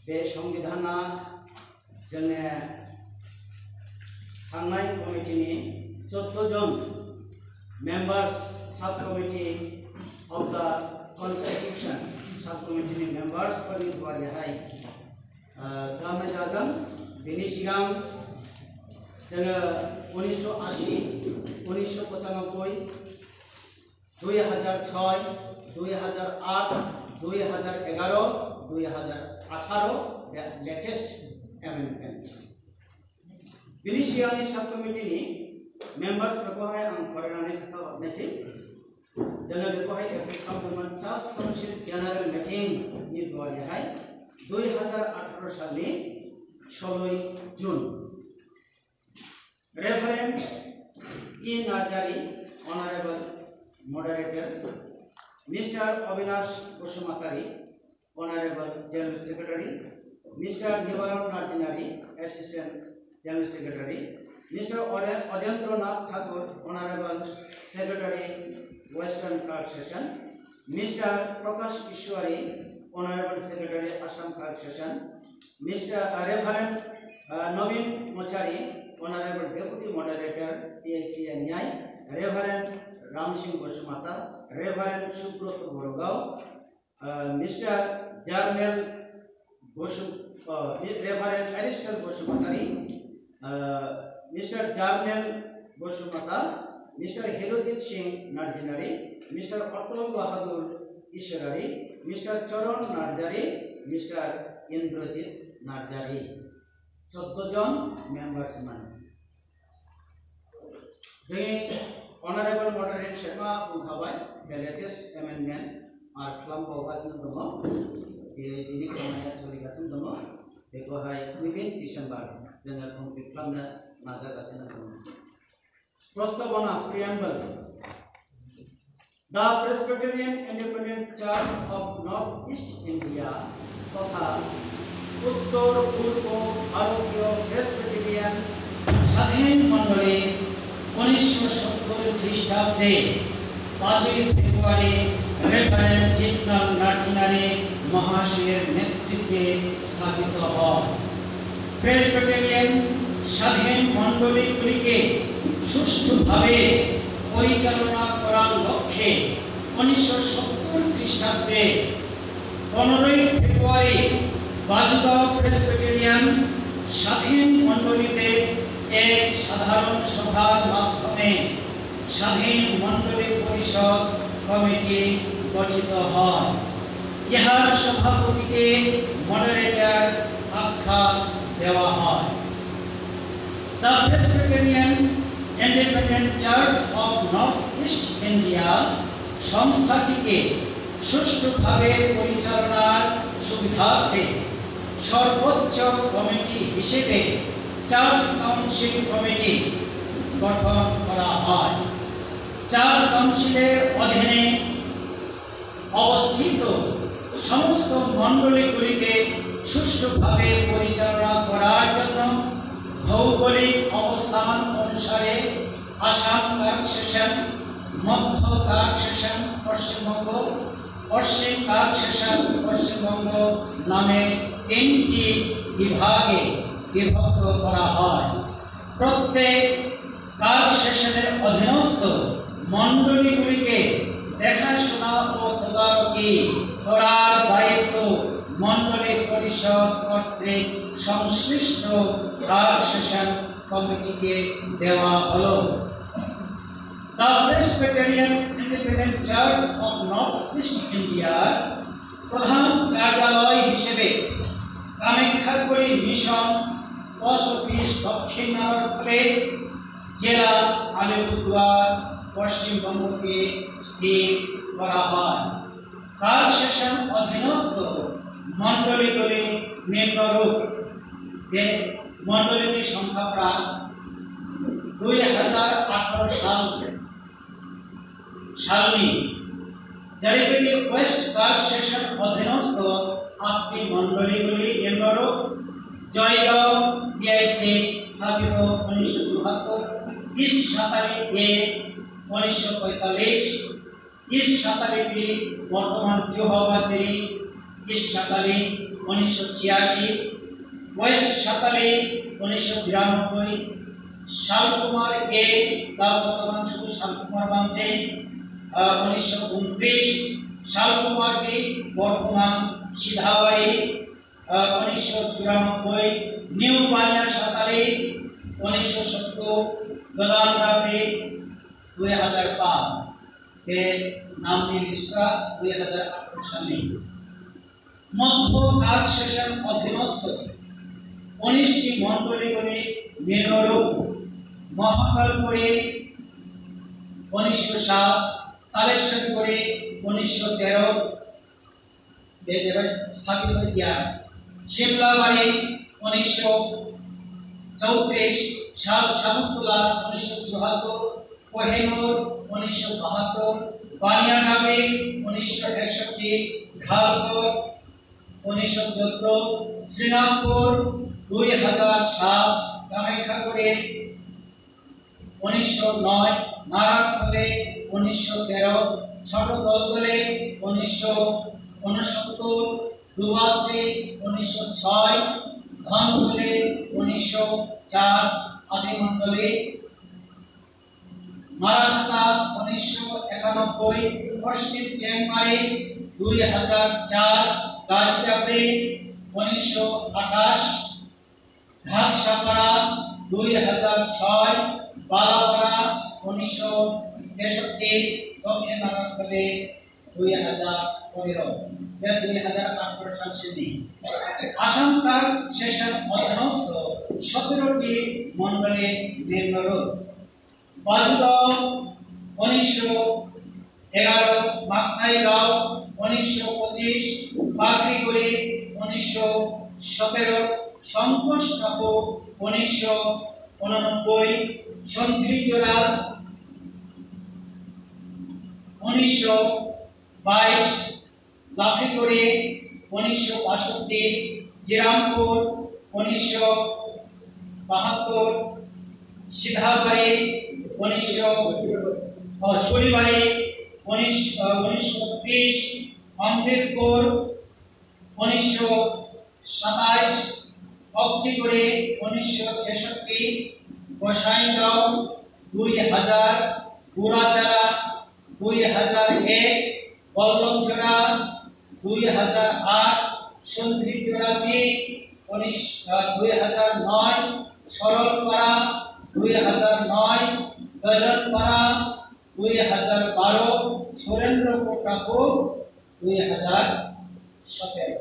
बे संविधाना जोंने थांनाय कमिटिनि 14 जन मेम्बार्स सब कमिटी ऑफ द कॉन्स्टिट्यूशन सब कमिटिनि मेम्बार्स फोरनि द्वाराहाय खालामनाय जादों। बेनि सिगां जोङो 1980 1995 2006 2008 2011 2018 लेटेस्ट एमेंडमेंट बेनि सिगांनि सब कमिटिनि मेम्बार्सफोरखौहाय आं फरायनानै खोन्थाहरनोसै। जोङो बेखौहाय एप्रुभ खालामदोंमोन चार्च काउन्सिल जेनेरेल मिटिंनि द्वाराहाय 2018 सालनि 16 जून। Reverend T Narzary honourable moderator, mister Avinash Basumatary honourable general secretary, mister Nivaran Narzinari assistant general secretary, mister Ajendranath Thakur honourable secretary western clerk session, mister Prakash Ishwari honourable secretary Assam clerk session, mister reverend Naveen Mochari honourable deputy moderator PICNI, reverend Ram Singh Basumata, reverend Subrata Bargaon, mister Jarnail reverend एरिस्टल Basumatary, mister Jarnail Basumata, mister हिरोजित Singh Narzinary, mister अटल बहादुर ईश्वरारी, mister चरण Narzary, mister Indrajit Narzary 14 जन members मान जोंनि honourable moderator शेमा बुंखाबाय the latest amendment are खालामबावगासिनो दङ। बेनि खामानिया सोलिगासिनो दङ। बेखौहाय उइदिन डिसेम्बर जोङो कमप्लिट खालामनो नाजागासिनो दङ। प्रस्तावना preamble The Presbyterian Independent Church of North East India तथा उत्तर पूर्व भारतीय प्रेसबिटेरियन स्वाधीन मंडली 1970 ख्रीष्टाब्दे 5 फेब्रुआरी रेफरेंड जितनाल नार्जिनारी महाशयर नेतृत्वे स्थापित হয়। प्रेसबिटेरियन स्वाधीन मंडलीগুলিকে সুষ্ঠুভাবে পরিচালনা করার লক্ষ্যে 1970 খ্রিস্টাব্দে 15 ফেব্রুয়ারি বাজুগাঁও প্রেসবিটেরিয়ান স্বাধীন মণ্ডলীতে এক সাধারণ সভার মাধ্যমে স্বাধীন মণ্ডলী পরিষদ কমিটি গঠিত হয়। ইহার সভাপতিকে মডারেটর আখ্যা দেওয়া হয়। The Presbyterian Independent Church of North East India সংস্থাটিকে সুষ্ঠুভাবে পরিচালনার সুবিধার্থে সর্বোচ্চ কমিটি হিসেবে চার্চ কাউন্সিল কমিটি গঠন করা হয়। চার্চ কাউন্সিলের অধীনে অবস্থিত সমস্ত মণ্ডলীগুলিকে সুষ্ঠুভাবে পরিচালনা করার জন্য ভৌগোলিক অবস্থান অনুসারে আসাম ক্লার্ক সেশন, মধ্য ক্লার্ক সেশন পশ্চিমবঙ্গ, পশ্চিম ক্লার্ক সেশন পশ্চিমবঙ্গ নামে 3টি বিভাগে বিভক্ত করা হয়। প্রত্যেক ক্লার্ক সেশনের অধীনস্থ মণ্ডলীগুলিকে দেখাশোনা ও তদারকি করার দায়িত্ব মণ্ডলী পরিষদ কর্তৃক সংশ্লিষ্ট ক্লার্ক সেশন কমিটিকে দেওয়া হলো। The Presbyterian Independent Church of North East India প্রধান কার্যালয় হিসেবে কামাখ্যাগুড়ি মিশন পোস্ট অফিস দক্ষিণ নাগরকোলে জেলা আলিপুরদুয়ার পশ্চিমবঙ্গকে স্থির করা হয়। ক্লার্ক সেশন অধীনস্থ মণ্ডলীগুলি নিম্নরূপ। মণ্ডলীটির সংখ্যা প্রায় 2018 সালনি জারিপেটি ওয়েস্ট ক্লার্ক সেশন অধীনস্থ 8টি মণ্ডলীগুলি নিম্নরূপ। জয়গাঁও PIC স্থাপিত 1974, ইস্ট সাঁতারি A 1945, ইস্ট সাঁতারি B বর্তমান জোহাবাজারি ইস্ট সাতালি 1986, ওয়েস্ট সাতালি 1992, শালকুমার এ তার বর্তমান শুধু শালকুমার বানছে 1929, শালকুমার বি বর্তমান সিধাবাড়ি 1994, নিউ বানিয়া সাতালি 1970, গদানগাপি 2005 এর নামটি লিস্টটা 2018 সালে। মধ্য কাল সেশন অধীনস্থ 19টি মন্ডলীগুলি নিম্নরূপ: মহাকালপুরী 1907, কালেশ্বরপুরী 1913 স্থাপিত হইয়া, শিমলাবাড়ি 1934, শামুকতলা 1974, কোহিনুর 1972, বানিয়াডাবি 1961, ঢালপুর 1914, শ্রীরামপুর 2007, কামাখ্যাগুড়ি 1909, নারায়ণখোলে 1913, ছোট দলদলে 1969, দুবাশ্রী 1906, ধনকুলে 1904, আদিমণ্ডলী, মারাথাতা 1991, পশ্চিম চেংমারি 2004, গাজীরাপি 1928, ঘাটসাপাড়া 2006, বালাপাড়া 1963, দক্ষিণ নারায়ণখোলে 2015, 2018 সাল শ্রেণী। আসাম কাল সেশন অধীনস্থ 17টি মন্ডলে নিম্নরূপ: বাজুগাঁও 1911, মাকনাইগাঁও 1925, পাগড়িগুড়ি 1917, শঙ্করস্থাপু 1989, সন্ধিজোড়া 1922, লাফিগুড়ি 1962, জিরামপুর 1972, সিধাবাড়ি শরীবাড়ি 1930, অমৃতপুর 1927, অক্সিগুড়ি 1966, গোসাইগাঁও 2000, গুড়াচারা 2001, বল্লভজোড়া 2008, সন্ধিজোড়া বি 2009, সরলপাড়া 2009, গজনপাড়া 2012, সুরেন্দ্রপুর 2017।